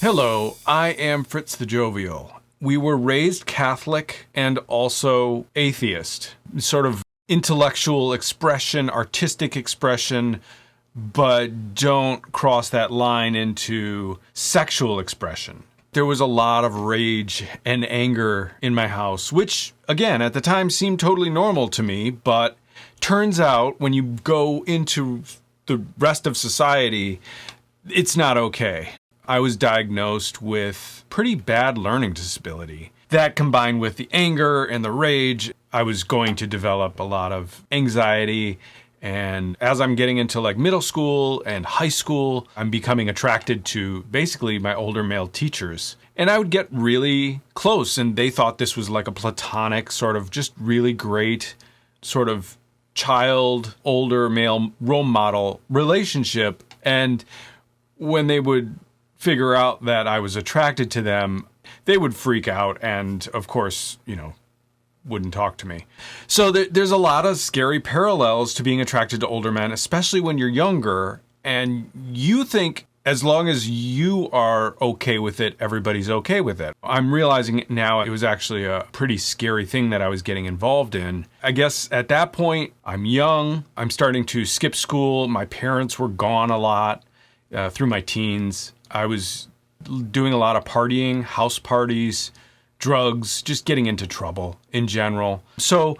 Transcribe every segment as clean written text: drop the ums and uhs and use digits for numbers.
Hello, I am Fritz the Jovial. We were raised Catholic and also atheist, sort of intellectual expression, artistic expression, but don't cross that line into sexual expression. There was a lot of rage and anger in my house, which, again, at the time seemed totally normal to me, but turns out when you go into the rest of society, it's not okay. I was diagnosed with pretty bad learning disability. That combined with the anger and the rage, I was going to develop a lot of anxiety. And as I'm getting into like middle school and high school, I'm becoming attracted to basically my older male teachers. And I would get really close, and they thought this was like a platonic sort of just really great sort of child, older male role model relationship. And when they would figure out that I was attracted to them, they would freak out and, of course, wouldn't talk to me. So there's a lot of scary parallels to being attracted to older men, especially when you're younger, and you think as long as you are okay with it, everybody's okay with it. I'm realizing now it was actually a pretty scary thing that I was getting involved in. I guess at that point, I'm young, I'm starting to skip school, my parents were gone a lot through my teens. I was doing a lot of partying, house parties, drugs, just getting into trouble in general. So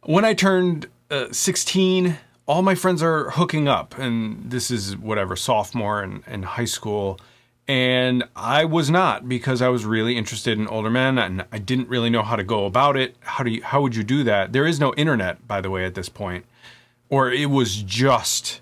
when I turned 16, all my friends are hooking up, and this is sophomore in high school. And I was not, because I was really interested in older men and I didn't really know how to go about it. How would you do that? There is no internet, by the way, at this point, or it was just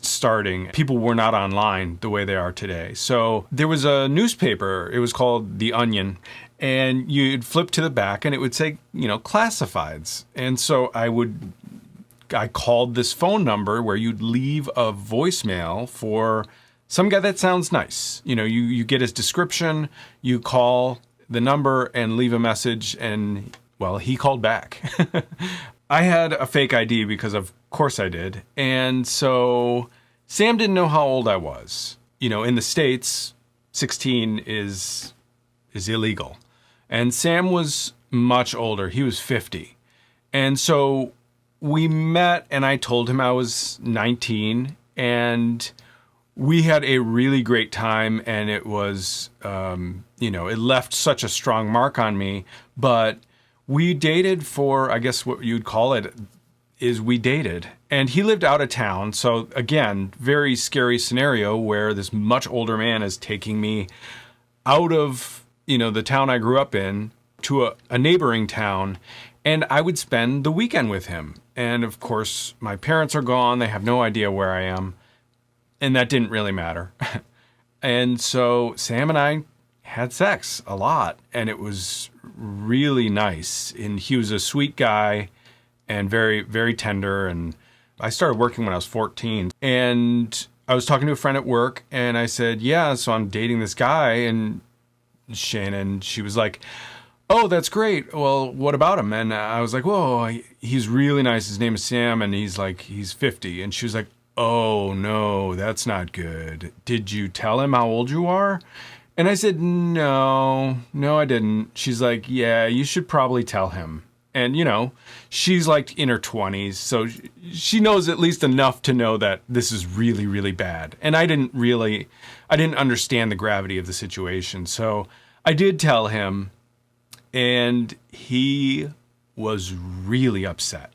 starting. People were not online the way they are today. So there was a newspaper, it was called The Onion, and you'd flip to the back and it would say, classifieds. And so I called this phone number where you'd leave a voicemail for some guy that sounds nice. You get his description, you call the number and leave a message, and, well, he called back. I had a fake ID because of course I did. And so Sam didn't know how old I was. In the States, 16 is illegal. And Sam was much older. He was 50. And so we met and I told him I was 19, and we had a really great time, and it was, it left such a strong mark on me. But we dated for, I guess what you'd call it, is we dated. And he lived out of town. So again, very scary scenario where this much older man is taking me out of, the town I grew up in to a neighboring town. And I would spend the weekend with him. And of course, my parents are gone. They have no idea where I am. And that didn't really matter. And so Sam and I had sex a lot, and it was really nice. And he was a sweet guy and very, very tender. And I started working when I was 14, and I was talking to a friend at work, and I said, yeah, so I'm dating this guy. And Shannon, she was like, oh, that's great. Well, what about him? And I was like, whoa, he's really nice. His name is Sam, and he's 50. And she was like, oh no, that's not good. Did you tell him how old you are? And I said, no, I didn't. She's like, yeah, you should probably tell him. And, she's like in her 20s, so she knows at least enough to know that this is really, really bad. And I didn't understand the gravity of the situation. So I did tell him, and he was really upset.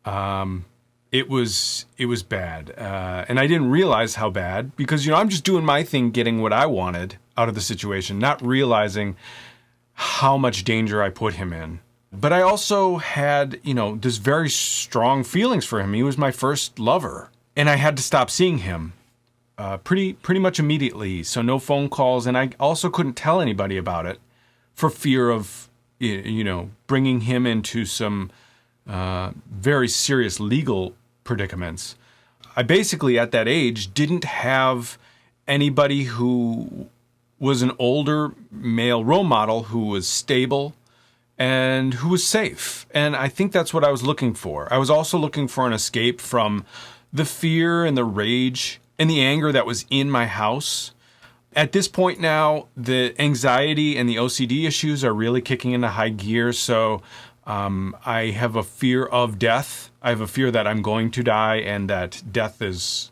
It was bad. And I didn't realize how bad, because, I'm just doing my thing, getting what I wanted out of the situation, not realizing how much danger I put him in. But I also had, this very strong feelings for him. He was my first lover, and I had to stop seeing him pretty much immediately. So no phone calls, and I also couldn't tell anybody about it for fear of, bringing him into some very serious legal predicaments. I basically, at that age, didn't have anybody who was an older male role model who was stable and who was safe. And I think that's what I was looking for. I was also looking for an escape from the fear and the rage and the anger that was in my house. At this point now, the anxiety and the OCD issues are really kicking into high gear. So I have a fear of death. I have a fear that I'm going to die and that death is,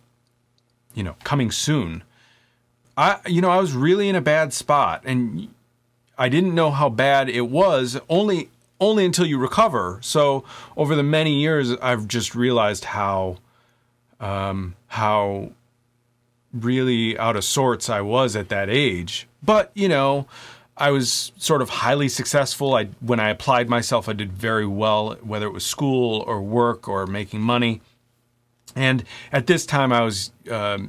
coming soon. I was really in a bad spot, and I didn't know how bad it was only until you recover. So over the many years, I've just realized how really out of sorts I was at that age. But, I was sort of highly successful. When I applied myself, I did very well, whether it was school or work or making money. And at this time, I was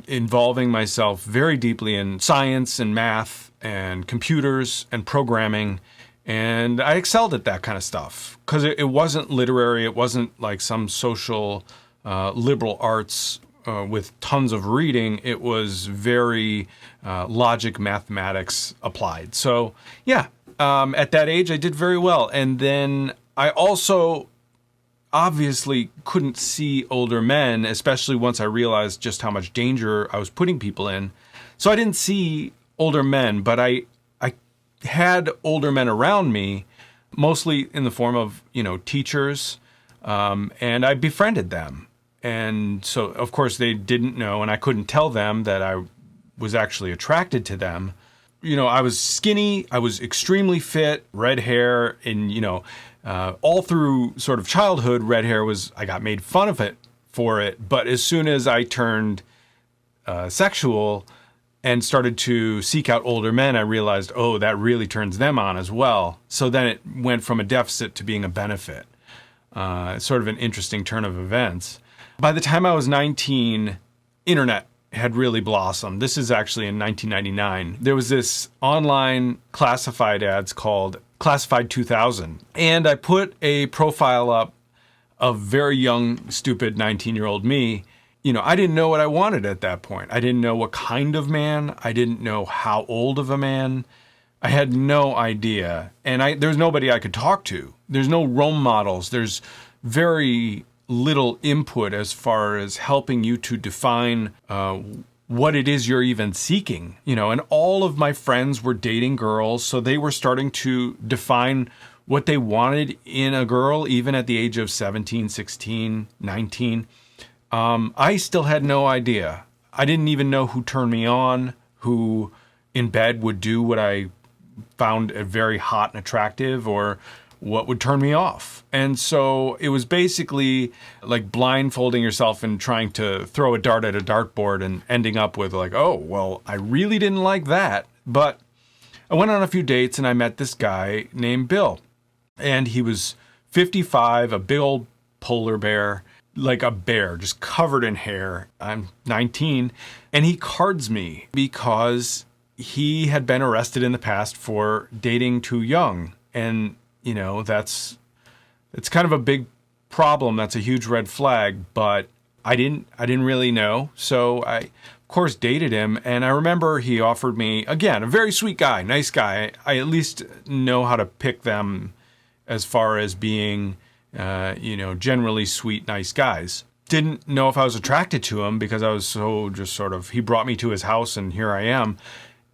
involving myself very deeply in science and math and computers and programming. And I excelled at that kind of stuff because it wasn't literary. It wasn't like some social liberal arts with tons of reading. It was very logic, mathematics applied. So yeah, at that age, I did very well. And then I also obviously couldn't see older men, especially once I realized just how much danger I was putting people in. So I didn't see older men, but I had older men around me, mostly in the form of, teachers, and I befriended them. And so, of course, they didn't know, and I couldn't tell them that I was actually attracted to them. I was skinny, I was extremely fit, red hair, and, all through sort of childhood, red hair I got made fun of it for it. But as soon as I turned sexual and started to seek out older men, I realized, oh, that really turns them on as well. So then it went from a deficit to being a benefit. Sort of an interesting turn of events. By the time I was 19, internet had really blossomed. This is actually in 1999. There was this online classified ads called Classified 2000. And I put a profile up of very young, stupid 19-year-old me. I didn't know what I wanted at that point. I didn't know what kind of man. I didn't know how old of a man. I had no idea. And there's nobody I could talk to. There's no role models. There's very little input as far as helping you to define what it is you're even seeking. And all of my friends were dating girls, so they were starting to define what they wanted in a girl, even at the age of 17, 16, 19. I still had no idea. I didn't even know who turned me on, who in bed would do what I found very hot and attractive, or what would turn me off. And so it was basically like blindfolding yourself and trying to throw a dart at a dartboard and ending up with like, oh, well, I really didn't like that. But I went on a few dates and I met this guy named Bill. And he was 55, a big old polar bear, like a bear, just covered in hair. I'm 19. And he cards me because he had been arrested in the past for dating too young. And it's kind of a big problem. That's a huge red flag, but I didn't really know. So I, of course, dated him. And I remember he offered me, again, a very sweet guy, nice guy. I at least know how to pick them as far as being, generally sweet, nice guys. Didn't know if I was attracted to him because I was so just sort of, he brought me to his house and here I am.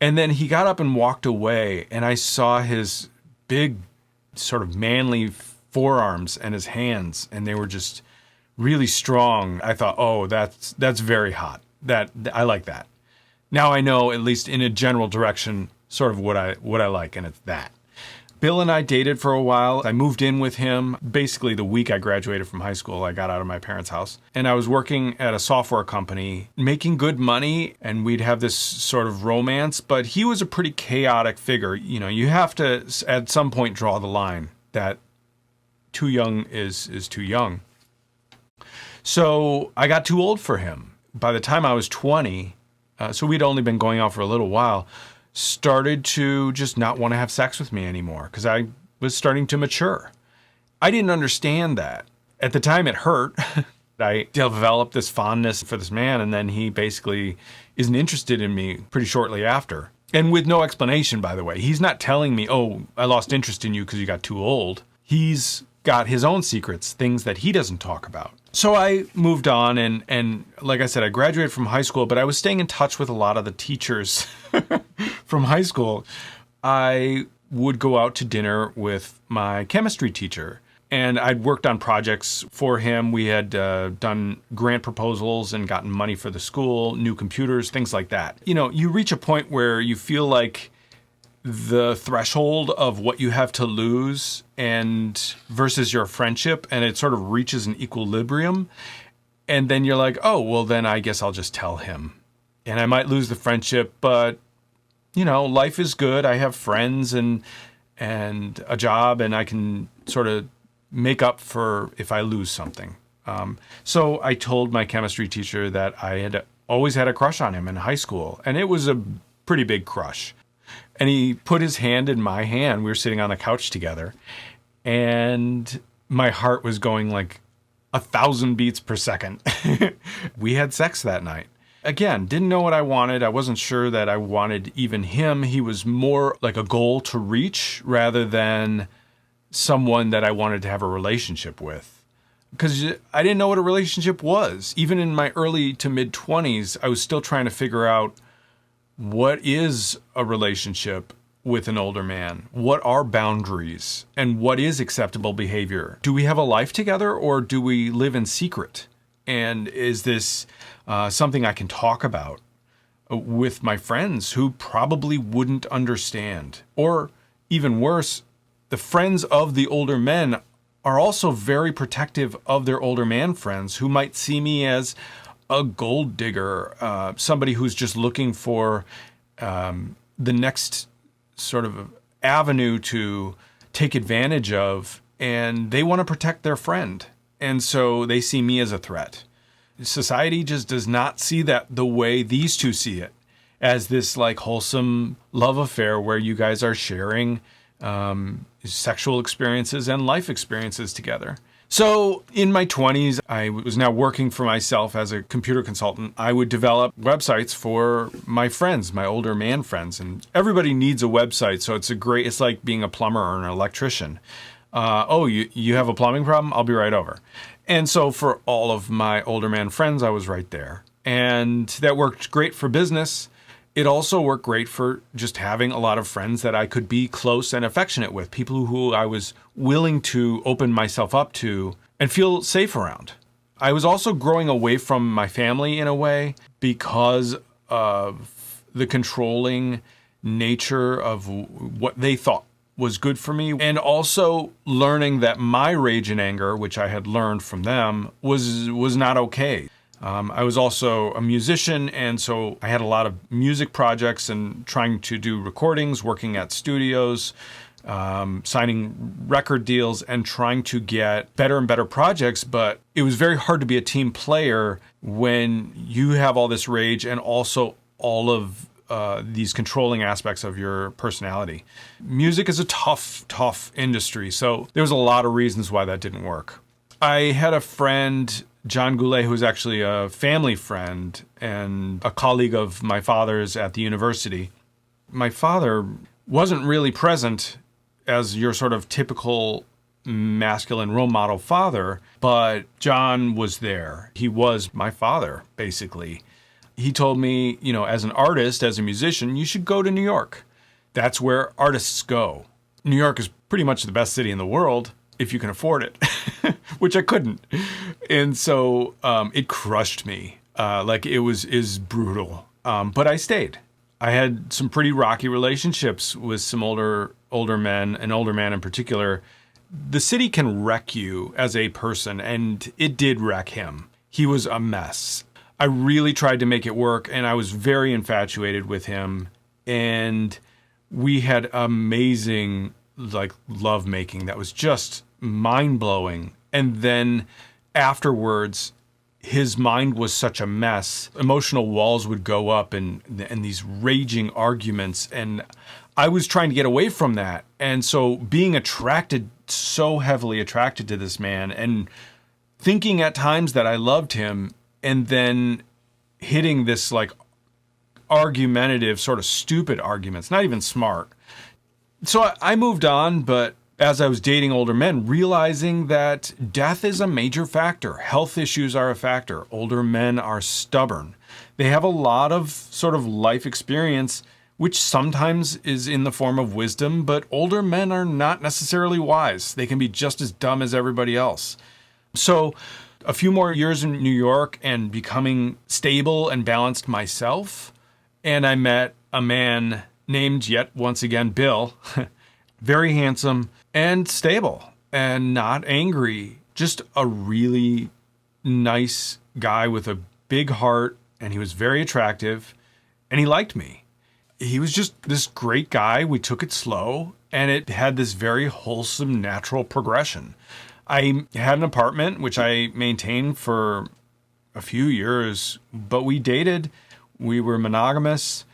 And then he got up and walked away and I saw his big sort of manly forearms and his hands, and they were just really strong. I thought, oh, that's very hot. That I like that. Now I know, at least in a general direction, sort of what I like, and it's that. Bill and I dated for a while. I moved in with him basically the week I graduated from high school. I got out of my parents' house and I was working at a software company, making good money, and we'd have this sort of romance, but he was a pretty chaotic figure. You have to at some point draw the line that too young is too young. So I got too old for him. By the time I was 20, so we'd only been going out for a little while, started to just not want to have sex with me anymore because I was starting to mature. I didn't understand that. At the time, it hurt. I developed this fondness for this man, and then he basically isn't interested in me pretty shortly after. And with no explanation, by the way. He's not telling me, oh, I lost interest in you because you got too old. He's got his own secrets, things that he doesn't talk about. So I moved on, and like I said, I graduated from high school, but I was staying in touch with a lot of the teachers from high school, I would go out to dinner with my chemistry teacher. And I'd worked on projects for him. We had done grant proposals and gotten money for the school, new computers, things like that. You know, you reach a point where you feel like the threshold of what you have to lose and versus your friendship, and it sort of reaches an equilibrium. And then you're like, oh, well, then I guess I'll just tell him. And I might lose the friendship, but, you know, life is good. I have friends and a job, and I can sort of make up for if I lose something. So I told my chemistry teacher that I had always had a crush on him in high school, and it was a pretty big crush. And he put his hand in my hand. We were sitting on the couch together, and my heart was going like 1,000 beats per second. We had sex that night. Again, didn't know what I wanted. I wasn't sure that I wanted even him. He was more like a goal to reach rather than someone that I wanted to have a relationship with. Because I didn't know what a relationship was. Even in my early to mid 20s, I was still trying to figure out what is a relationship with an older man? What are boundaries? And what is acceptable behavior? Do we have a life together, or do we live in secret? And is this something I can talk about with my friends who probably wouldn't understand? Or even worse, the friends of the older men are also very protective of their older man friends who might see me as a gold digger, somebody who's just looking for the next sort of avenue to take advantage of, and they want to protect their friend. And so they see me as a threat. Society just does not see that the way these two see it, as this like wholesome love affair where you guys are sharing sexual experiences and life experiences together. So in my 20s, I was now working for myself as a computer consultant. I would develop websites for my friends, my older man friends, and everybody needs a website. So it's like being a plumber or an electrician. You have a plumbing problem? I'll be right over. And so for all of my older man friends, I was right there. And that worked great for business. It also worked great for just having a lot of friends that I could be close and affectionate with, people who I was willing to open myself up to and feel safe around. I was also growing away from my family in a way because of the controlling nature of what they thought was good for me, and also learning that my rage and anger, which I had learned from them, was not okay. I was also a musician, and so I had a lot of music projects and trying to do recordings, working at studios, signing record deals, and trying to get better and better projects. But it was very hard to be a team player when you have all this rage and also all of these controlling aspects of your personality. Music is a tough industry, so there was a lot of reasons why that didn't work. I had a friend, John Goulet, who was actually a family friend and a colleague of my father's at the university. My father wasn't really present as your sort of typical masculine role model father, but John was there. He was my father, basically. He told me, as an artist, as a musician, you should go to New York. That's where artists go. New York is pretty much the best city in the world, if you can afford it, which I couldn't. And so it crushed me. It is brutal. But I stayed. I had some pretty rocky relationships with some older men, an older man in particular. The city can wreck you as a person, and it did wreck him. He was a mess. I really tried to make it work, and I was very infatuated with him. And we had amazing love making that was just mind-blowing. And then afterwards, his mind was such a mess. Emotional walls would go up and these raging arguments. And I was trying to get away from that. And so being so heavily attracted to this man and thinking at times that I loved him, and then hitting this argumentative, sort of stupid arguments, not even smart. So I moved on, but as I was dating older men, realizing that death is a major factor. Health issues are a factor. Older men are stubborn. They have a lot of sort of life experience which sometimes is in the form of wisdom, but older men are not necessarily wise. They can be just as dumb as everybody else. So a few more years in New York and becoming stable and balanced myself, and I met a man named, yet once again, Bill, very handsome and stable and not angry, just a really nice guy with a big heart, and he was very attractive, and he liked me. He was just this great guy. We took it slow, and it had this very wholesome, natural progression. I had an apartment, which I maintained for a few years, but we dated, we were monogamous,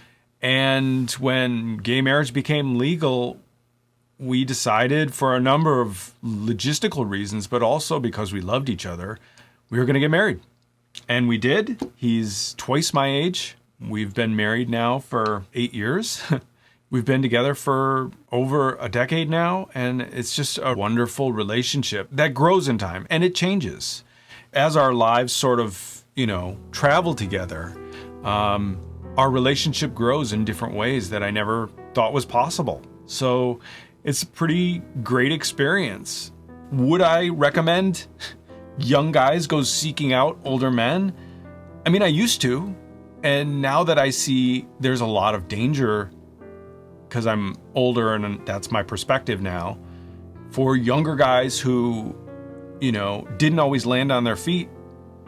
and when gay marriage became legal, we decided, for a number of logistical reasons, but also because we loved each other, we were going to get married. And we did. He's twice my age. We've been married now for 8 years. We've been together for over a decade now, and it's just a wonderful relationship that grows in time, and it changes. As our lives sort of, travel together, our relationship grows in different ways that I never thought was possible. So it's a pretty great experience. Would I recommend young guys go seeking out older men? I mean, I used to, and now that I see there's a lot of danger because I'm older and that's my perspective now, for younger guys who, didn't always land on their feet,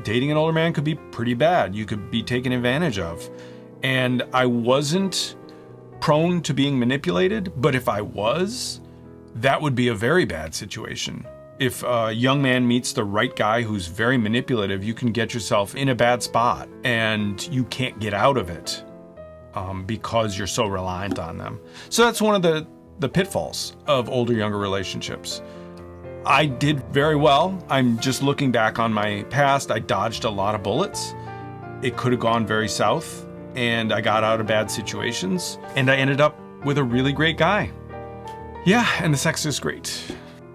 dating an older man could be pretty bad. You could be taken advantage of. And I wasn't prone to being manipulated, but if I was, that would be a very bad situation. If a young man meets the right guy who's very manipulative, you can get yourself in a bad spot and you can't get out of it because you're so reliant on them. So that's one of the pitfalls of older-younger relationships. I did very well. I'm just looking back on my past. I dodged a lot of bullets. It could have gone very south, and I got out of bad situations, and I ended up with a really great guy. Yeah, and the sex is great.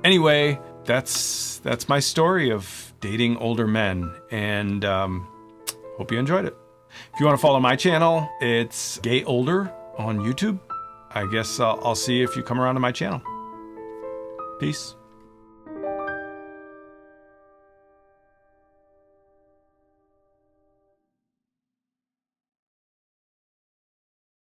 Anyway, that's my story of dating older men, and hope you enjoyed it. If you want to follow my channel, it's Gay Older on YouTube. I guess I'll see if you come around to my channel. Peace.